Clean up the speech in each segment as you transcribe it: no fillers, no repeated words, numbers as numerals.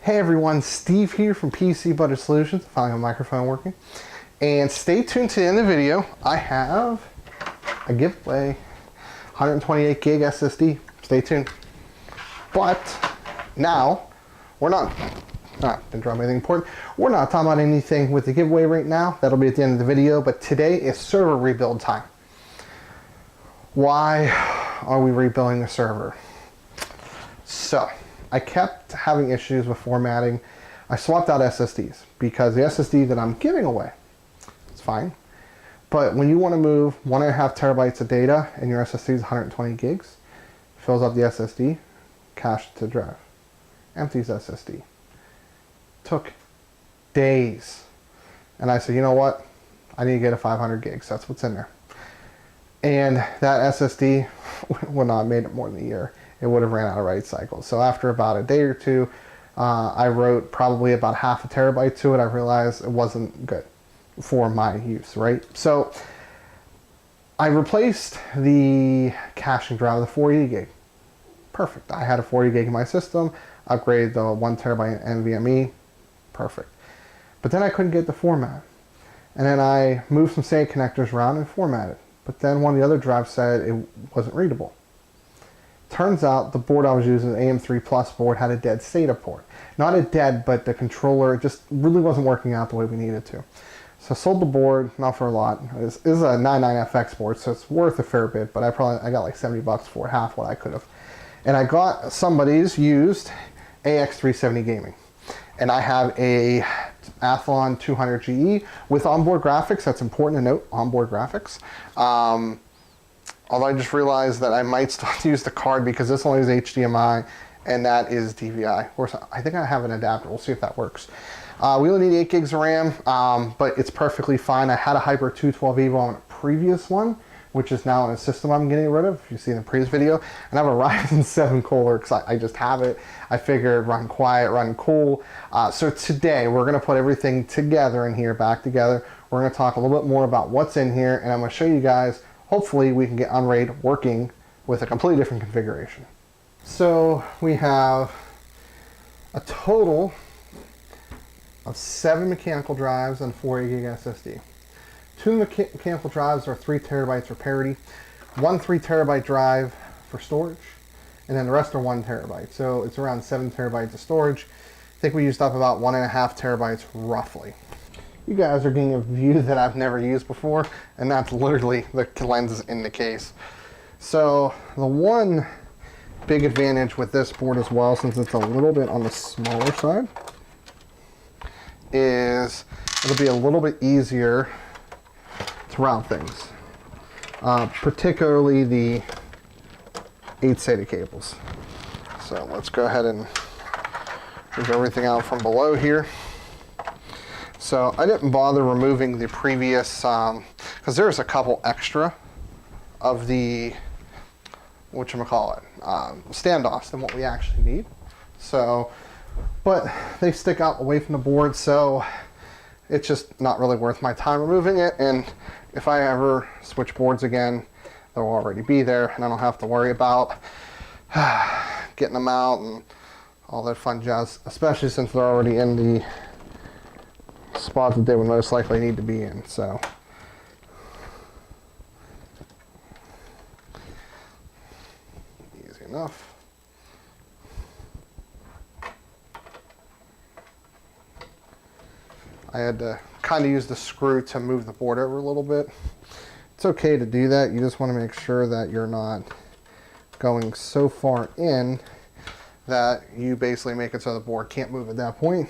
Hey everyone, Steve here from PC Budget Solutions. Finally, my microphone working. And stay tuned to the end of the video. I have a giveaway, 128 gig SSD. Stay tuned. But now, we're not didn't drop anything important. We're not talking about anything with the giveaway right now. That'll be at the end of the video. But today is server rebuild time. Why are we rebuilding the server? So, I kept having issues with formatting. I swapped out SSDs because the SSD that I'm giving away, it's fine. But when you want to move 1.5 terabytes of data and your SSD is 120 gigs, fills up the SSD, cache to drive, empties SSD. Took days. And I said, you know what? I need to get a 500 gigs. That's what's in there. And that SSD would not have made it more than a year. It would have ran out of write cycles. So after about a day or two, I wrote probably about 0.5 terabyte to it. I realized it wasn't good for my use, right? So I replaced the caching drive with a 480 gig. Perfect. I had a 40 gig in my system, upgraded the 1 terabyte NVMe. Perfect. But then I couldn't get the format. And then I moved some SATA connectors around and formatted. But then one of the other drives said it wasn't readable. Turns out the board I was using, the AM3 Plus board, had a dead SATA port. Not a dead, but the controller just really wasn't working out the way we needed to. So I sold the board, not for a lot. This is a 99FX board, so it's worth a fair bit, but I got like 70 bucks for it, half what I could have. And I got somebody's used AX370 Gaming. And I have a Athlon 200 GE with onboard graphics. That's important to note, onboard graphics. Although I just realized that I might still use the card because this only is HDMI and that is DVI. Of course, I think I have an adapter. We'll see if that works. We only need 8 gigs of RAM, but it's perfectly fine. I had a Hyper 212 Evo on a previous one, which is now in a system I'm getting rid of, if you see in the previous video. And I have a Ryzen 7 cooler because I just have it. I figured run quiet, run cool. So today we're gonna put everything together in here, back together. We're gonna talk a little bit more about what's in here, and I'm gonna show you guys, hopefully we can get UNRaid working with a completely different configuration. So we have a total of 7 mechanical drives and 4 gig SSD. 2 mechanical drives are 3 terabytes for parity, 1 3 terabyte drive for storage, and then the rest are 1 terabyte. So it's around 7 terabytes of storage. I think we used up about 1.5 terabytes roughly. You guys are getting a view that I've never used before, and that's literally the lenses in the case. So the one big advantage with this board as well, since it's a little bit on the smaller side, is it'll be a little bit easier to route things, particularly the 8 SATA cables. So let's go ahead and move everything out from below here. So I didn't bother removing the previous, because there's a couple extra of the, whatchamacallit, standoffs than what we actually need. So, but they stick out away from the board, so it's just not really worth my time removing it. And if I ever switch boards again, they'll already be there, and I don't have to worry about getting them out and all that fun jazz, especially since they're already in the spot that they would most likely need to be in. So easy enough. I had to kind of use the screw to move the board over a little bit. It's okay to do that. You just want to make sure that you're not going so far in that you basically make it so the board can't move at that point,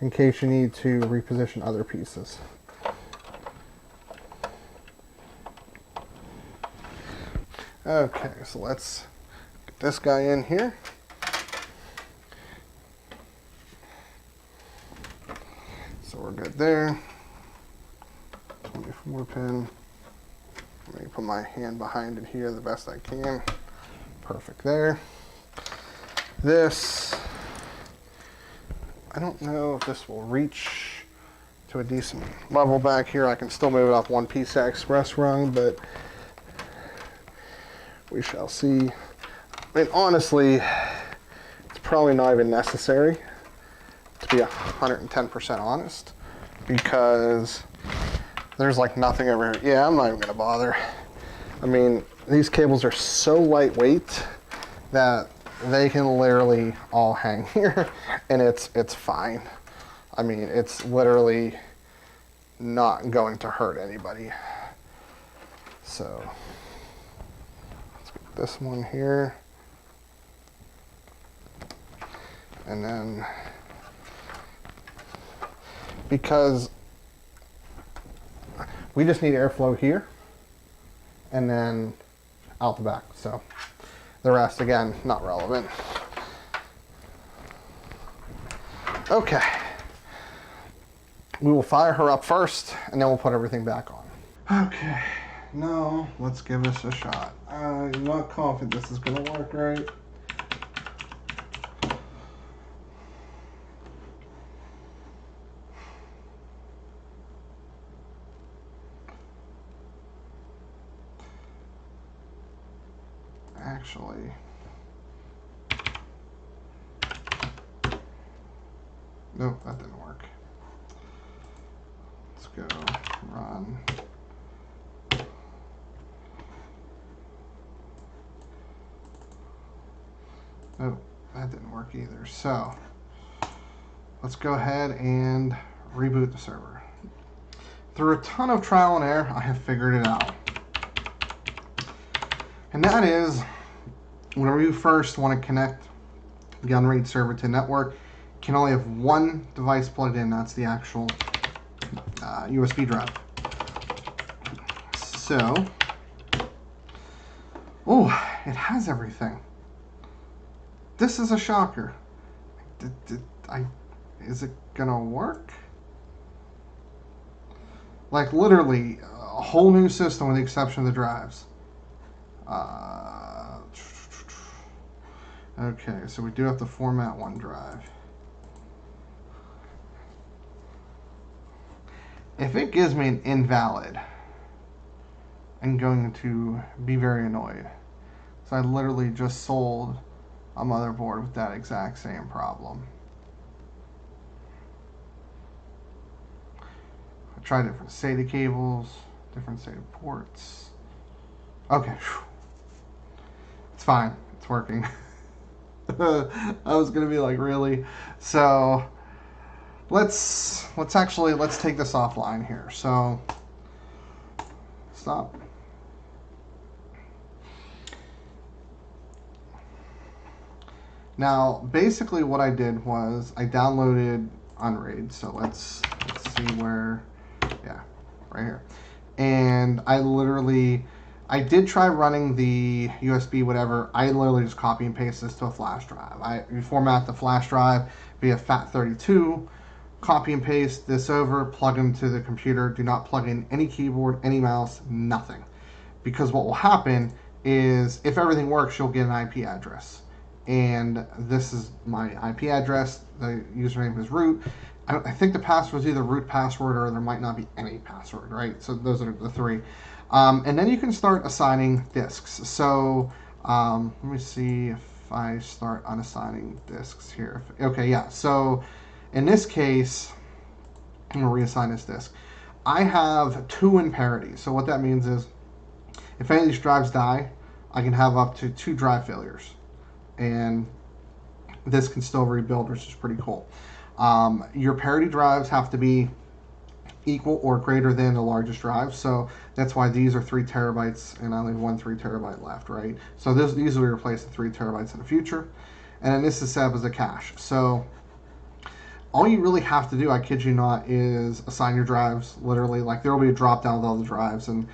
in case you need to reposition other pieces. Okay, so let's get this guy in here. So we're good there. 24 pin. Let me put my hand behind it here the best I can. Perfect there. This, I don't know if this will reach to a decent level back here. I can still move it up one PCI Express rung, but we shall see. I mean, honestly, it's probably not even necessary. to be 110% honest, because there's like nothing over here. Yeah, I'm not even gonna bother. I mean, these cables are so lightweight that they can literally all hang here, and it's fine. I mean, it's literally not going to hurt anybody. So let's get this one here, and then because we just need airflow here and then out the back, so the rest, again, not relevant. Okay, we will fire her up first and then we'll put everything back on. Okay, now let's give this a shot. I'm not confident this is gonna work right. Actually, nope, that didn't work. Let's go run. Nope, that didn't work either. So let's go ahead and reboot the server. Through a ton of trial and error, I have figured it out. And that is, whenever you first want to connect the UNRaid server to network, you can only have one device plugged in. That's the actual USB drive. So, oh, it has everything. This is a shocker. Is it gonna work? Like literally a whole new system with the exception of the drives. Okay, so we do have to format one drive. If it gives me an invalid, I'm going to be very annoyed. So I literally just sold a motherboard with that exact same problem. I tried different SATA cables, different SATA ports. Okay, it's fine, it's working. I was gonna be like, really? So let's take this offline here. So stop. Now, basically what I did was I downloaded UNRaid. So let's see where, yeah, right here. And I did try running the USB whatever. I literally just copy and paste this to a flash drive. You format the flash drive via FAT32, copy and paste this over, plug into the computer. Do not plug in any keyboard, any mouse, nothing. Because what will happen is if everything works, you'll get an IP address. And this is my IP address. The username is root. I think the password is either root password or there might not be any password, right? So those are the three. And then you can start assigning disks. So let me see if I start unassigning disks here. Okay, yeah. So in this case, I'm going to reassign this disk. I have 2 in parity. So what that means is if any of these drives die, I can have up to 2 drive failures. And this can still rebuild, which is pretty cool. Your parity drives have to be equal or greater than the largest drive, so that's why these are 3 terabytes and I only have 1 3 terabyte left, right? So these will be replaced with 3 terabytes in the future, and then this is set up as a cache. So all you really have to do, I kid you not, is assign your drives. Literally, like there will be a drop down with all the drives, and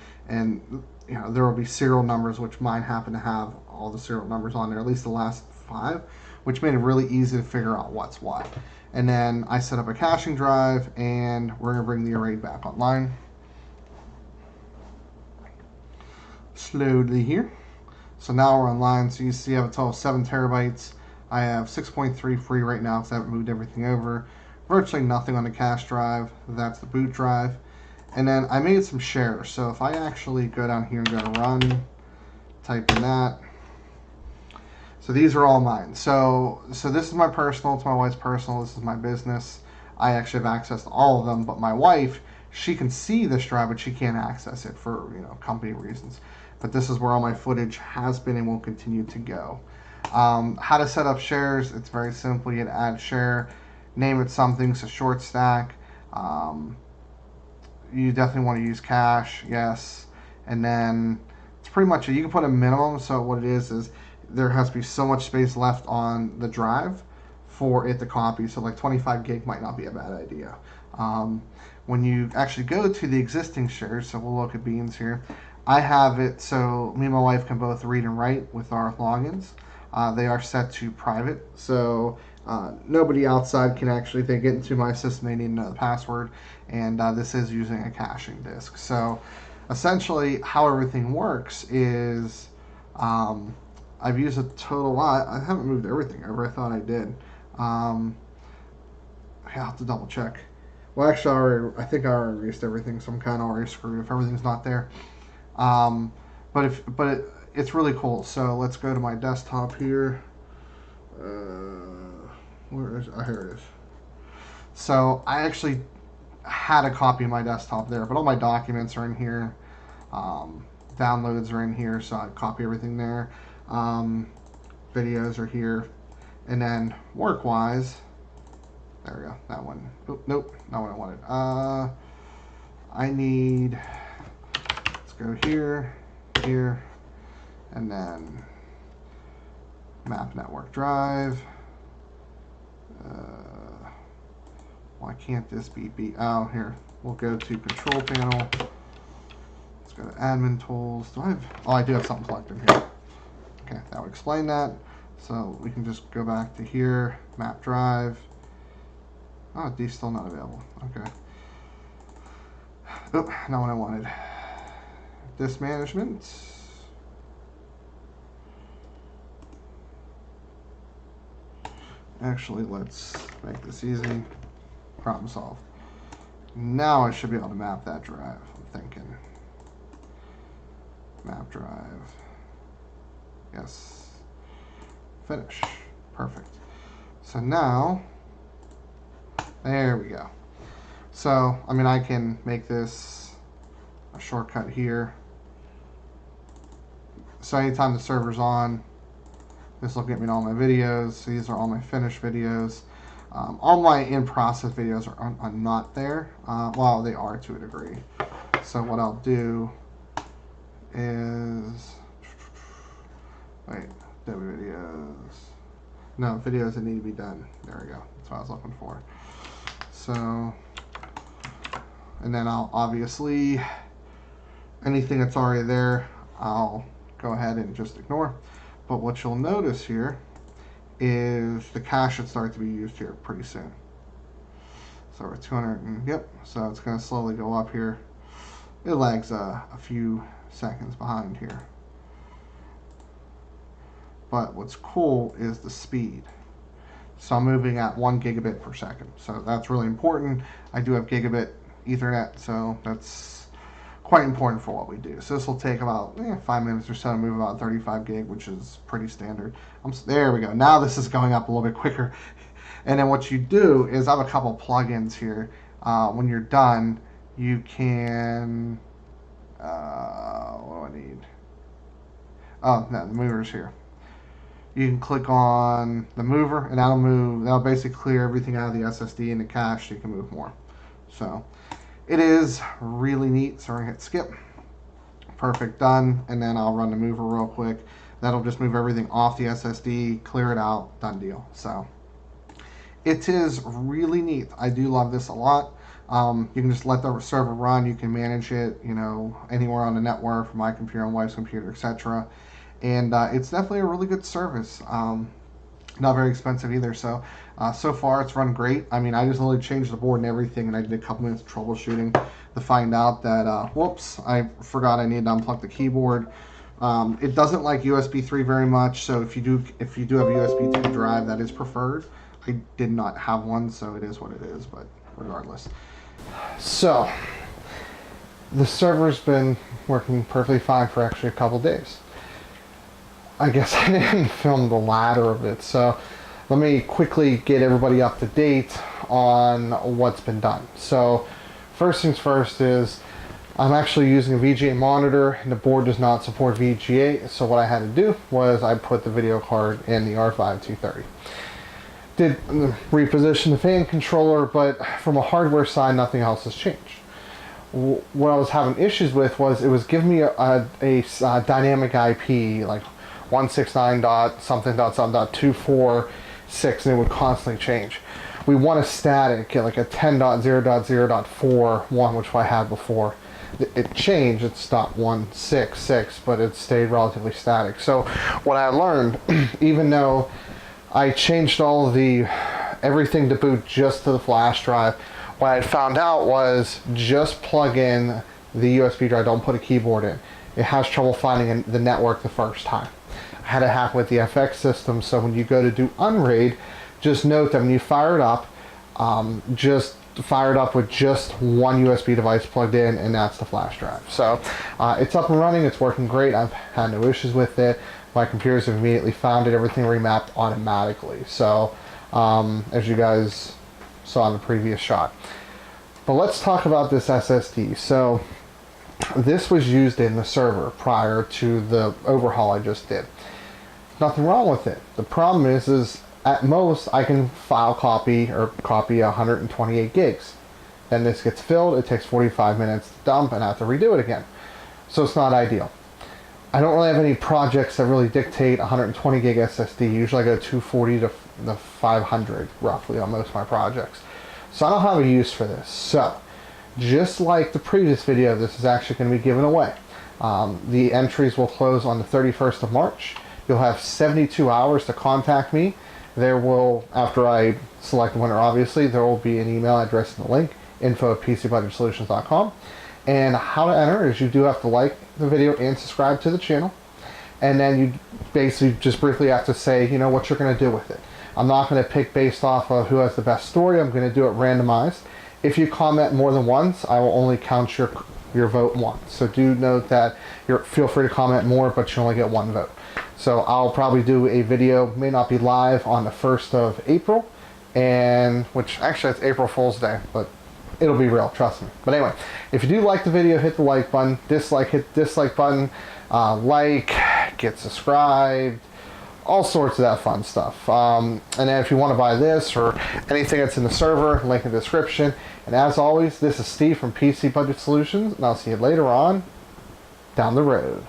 you know there will be serial numbers, which mine happen to have all the serial numbers on there, at least the last 5, which made it really easy to figure out what's what. And then I set up a caching drive, and we're going to bring the UNRaid back online. Slowly here. So now we're online. So you see I have a total of 7 terabytes. I have 6.3 free right now because I haven't moved everything over. Virtually nothing on the cache drive. That's the boot drive. And then I made some shares. So if I actually go down here and go to run, type in that. So these are all mine. So this is my personal, it's my wife's personal, this is my business. I actually have access to all of them, but my wife, she can see this drive, but she can't access it for, company reasons. But this is where all my footage has been and will continue to go. How to set up shares, it's very simple. You add share, name it something, so short stack. You definitely want to use cache, yes. And then it's pretty much it. You can put a minimum, so what it is there has to be so much space left on the drive for it to copy. So like 25 gig might not be a bad idea. When you actually go to the existing shares, so we'll look at Beans here. I have it so me and my wife can both read and write with our logins. They are set to private, so nobody outside can actually, if they get into my system, they need to know the password, and this is using a caching disk. So essentially how everything works is I've used a total lot. I haven't moved everything over. I thought I did. I'll have to double check. Well, actually, I think I already erased everything, so I'm kind of already screwed if everything's not there. It's really cool. So let's go to my desktop here. Where is it? Oh, here it is. So I actually had a copy of my desktop there, but all my documents are in here. Downloads are in here, so I copy everything there. Videos are here. And then work-wise, there we go, that one. Oop, nope, not what I wanted. I need, let's go here, here, and then map network drive. Why can't this be oh, here, we'll go to control panel. Let's go to admin tools. Do I have, oh, I do have something selected here. Okay, that would explain that. So we can just go back to here, map drive. Oh, D's still not available. Okay. Oop, not what I wanted. Disk management. Actually, let's make this easy. Problem solved. Now I should be able to map that drive, I'm thinking. Map drive. Yes. Finish. Perfect. So now, there we go. So, I mean, I can make this a shortcut here. So anytime the server's on, this will get me to all my videos. These are all my finished videos. All my in-process videos are not there. Well, they are to a degree. So what I'll do is, wait, videos. No, videos that need to be done. There we go. That's what I was looking for. So, and then I'll obviously, anything that's already there, I'll go ahead and just ignore. But what you'll notice here is the cache should start to be used here pretty soon. So we're 200, and, yep, so it's going to slowly go up here. It lags a few seconds behind here. But what's cool is the speed. So I'm moving at 1 gigabit per second. So that's really important. I do have gigabit Ethernet, so that's quite important for what we do. So this will take about 5 minutes or so to move about 35 gig, which is pretty standard. There we go. Now this is going up a little bit quicker. And then what you do is I have a couple plugins here. When you're done, you can, what do I need? Oh, no, the mover's here. You can click on the mover, and that'll basically clear everything out of the SSD and the cache so you can move more. So it is really neat. So we're gonna hit skip. Perfect, done. And then I'll run the mover real quick. That'll just move everything off the SSD, clear it out, done deal. So it is really neat. I do love this a lot. You can just let the server run. You can manage it, anywhere on the network, from my computer, on wife's computer, etc. And it's definitely a really good service. Not very expensive either. So so far it's run great. I mean, I just literally changed the board and everything, and I did a couple minutes of troubleshooting to find out that whoops, I forgot I needed to unplug the keyboard. It doesn't like USB 3 very much, so if you do have a USB 2 drive, that is preferred. I did not have one, so it is what it is. But regardless, so the server's been working perfectly fine for actually a couple days. I guess I didn't film the ladder of it, so let me quickly get everybody up to date on what's been done. So first things first is I'm actually using a VGA monitor, and the board does not support VGA, so what I had to do was I put the video card in the R5 230. Did reposition the fan controller, but from a hardware side, nothing else has changed. What I was having issues with was it was giving me a dynamic IP, like 169.something.246, and it would constantly change. We want a static, like a 10.0.0.4 one, which I had before. It changed, it's .166, but it stayed relatively static. So what I learned, even though I changed all of everything to boot just to the flash drive, what I found out was just plug in the USB drive, don't put a keyboard in. It has trouble finding the network the first time. I had a hack with the FX system, so when you go to do UNRaid, just note that when you fire it up, just fire it up with just one USB device plugged in, and that's the flash drive. So it's up and running, it's working great, I've had no issues with it. My computers have immediately found it, everything remapped automatically. So as you guys saw in the previous shot. But let's talk about this SSD. So this was used in the server prior to the overhaul I just did. Nothing wrong with it. The problem is at most I can file copy 128 gigs. Then this gets filled, it takes 45 minutes to dump, and I have to redo it again. So it's not ideal. I don't really have any projects that really dictate 120 gig SSD. Usually I go 240 to the 500 roughly on most of my projects. So I don't have a use for this. So just like the previous video, this is actually going to be given away. The entries will close on the 31st of March. You'll have 72 hours to contact me. There will, after I select the winner obviously, there will be an email address in the link, info@pcbudgetsolutions.com. And how to enter is you do have to like the video and subscribe to the channel. And then you basically just briefly have to say, you know, what you're going to do with it. I'm not going to pick based off of who has the best story. I'm going to do it randomized. If you comment more than once, I will only count your vote once. So do note that feel free to comment more, but you only get one vote. So I'll probably do a video, may not be live, on the 1st of April, and which actually it's April Fool's Day, but it'll be real, trust me. But anyway, if you do like the video, hit the like button. Dislike, hit the dislike button. Get subscribed, all sorts of that fun stuff. And then if you want to buy this or anything that's in the server, link in the description. And as always, this is Steve from PC Budget Solutions, and I'll see you later on down the road.